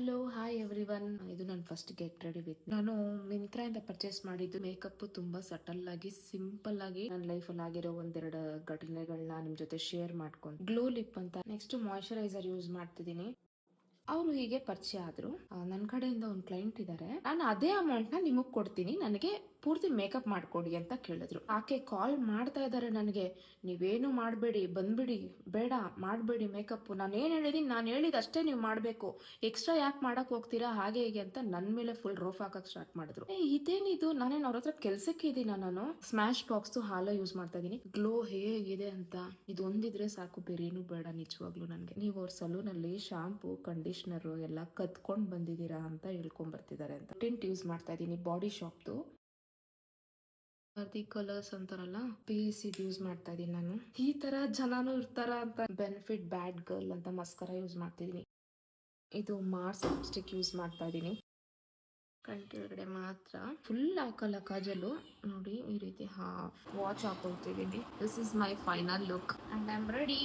Hello hi everyone. ಇದು ನಾನು first get ready with. ನಾನು ಮಿಂತ್ರಾ ಇಂದ ಪರ್ಚೇಸ್ ಮಾಡಿದ್ದು ಮೇಕಪ್ ತುಂಬಾ ಸಟಲ್ ಆಗಿ ಸಿಂಪಲ್ ಆಗಿ ನನ್ನ ಲೈಫ್ ಅಲ್ಲಿ ಆಗಿರೋ ಒಂದೆರಡು ಘಟನೆಗಳನ್ನ ನಿಮ್ ಜೊತೆ ಶೇರ್ ಮಾಡ್ಕೊಂಡು ಗ್ಲೋ ಲಿಪ್ ಅಂತ ನೆಕ್ಸ್ಟ್ ಮಾಯಿಶ್ಚರೈಸರ್ ಯೂಸ್ ಮಾಡ್ತಿದ್ದೀನಿ. ಅವರು ಹೀಗೆ ಪರಿಚಯ ಆದ್ರು. ನನ್ನ ಕಡೆಯಿಂದ ಒಂದು ಕ್ಲೈಂಟ್ ಇದ್ದಾರೆ, ನಾನು ಅದೇ ಅಮೌಂಟ್ ನ ನಿಮಗ್ ಕೊಡ್ತೀನಿ, ನನಗೆ ಪೂರ್ತಿ ಮೇಕಪ್ ಮಾಡ್ಕೊಡಿ ಅಂತ ಕೇಳಿದ್ರು. ಆಕೆ ಕಾಲ್ ಮಾಡ್ತಾ ಇದಾರೆ ನನಗೆ, ನೀವೇನು ಮಾಡಬೇಡಿ, ಬಂದ್ಬಿಡಿ, ಬೇಡ ಮಾಡಬೇಡಿ ಮೇಕಪ್, ನಾನು ಏನ್ ಹೇಳಿದೀನಿ ನಾನು ಹೇಳಿದ ಅಷ್ಟೇ ನೀವು ಮಾಡ್ಬೇಕು, ಎಕ್ಸ್ಟ್ರಾ ಯಾಕೆ ಮಾಡಕ್ ಹೋಗ್ತೀರಾ ಹಾಗೆ ಹೀಗೆ ಅಂತ ನನ್ ಮೇಲೆ ಫುಲ್ ರೋಫ್ ಹಾಕಕ್ ಸ್ಟಾರ್ಟ್ ಮಾಡಿದ್ರು. ಇದೇನಿದು, ನಾನೇನ್ ಅವ್ರ ಹತ್ರ ಕೆಲ್ಸಕ್ಕೆ ಇದೀನ? ನಾನು ಸ್ಮ್ಯಾಶ್ ಬಾಕ್ಸ್ ಹಾಲ ಯೂಸ್ ಮಾಡ್ತಾ ಇದೀನಿ, ಗ್ಲೋ ಹೇಗಿದೆ ಅಂತ ಇದು ಒಂದಿದ್ರೆ ಸಾಕು, ಬೇರೆ ಏನು ಬೇಡ ನಿಜವಾಗ್ಲು ನನ್ಗೆ. ನೀವು ಅವ್ರ ಸಲೂನ್ ಅಲ್ಲಿ ಶಾಂಪೂ ಕಂಡೀಷನರ್ ಎಲ್ಲ ಕತ್ಕೊಂಡ್ ಬಂದಿದ್ದೀರಾ ಅಂತ ಹೇಳ್ಕೊಂಡ್ ಬರ್ತಿದ್ದಾರೆ ಅಂತ. ಟಿಂಟ್ ಯೂಸ್ ಮಾಡ್ತಾ ಇದೀನಿ ಬಾಡಿ ಶಾಪ್ದು, ದಿ ಕಲರ್ಸ್ ಅಂತಾರಲ್ಲ ಪೇಸ್ ಇದು ಯೂಸ್ ಮಾಡ್ತಾ ಇದೀನಿ ನಾನು. ಈ ತರ ಜನನು ಇರ್ತಾರ ಅಂತ ಬೆನಿಫಿಟ್ ಬ್ಯಾಡ್ ಗರ್ಲ್ ಅಂತ ಮಸ್ಕರ ಯೂಸ್ ಮಾಡ್ತಿದೀನಿ. ಇದು ಮಾರ್ಸ್ ಲಿಪ್ಸ್ಟಿಕ್ ಯೂಸ್ ಮಾಡ್ತಾ ಇದೀನಿ. ಕಣ್ ಕೆಳಗಡೆ ಮಾತ್ರ, ಫುಲ್ ಹಾಕಲ್ಲ ಕಾಜಲು, ನೋಡಿ ಈ ರೀತಿ ಹಾಫ್ ವಾಚ್ ಹಾಕೊಳ್ತಿದೀನಿ. This is my final look and I am ready.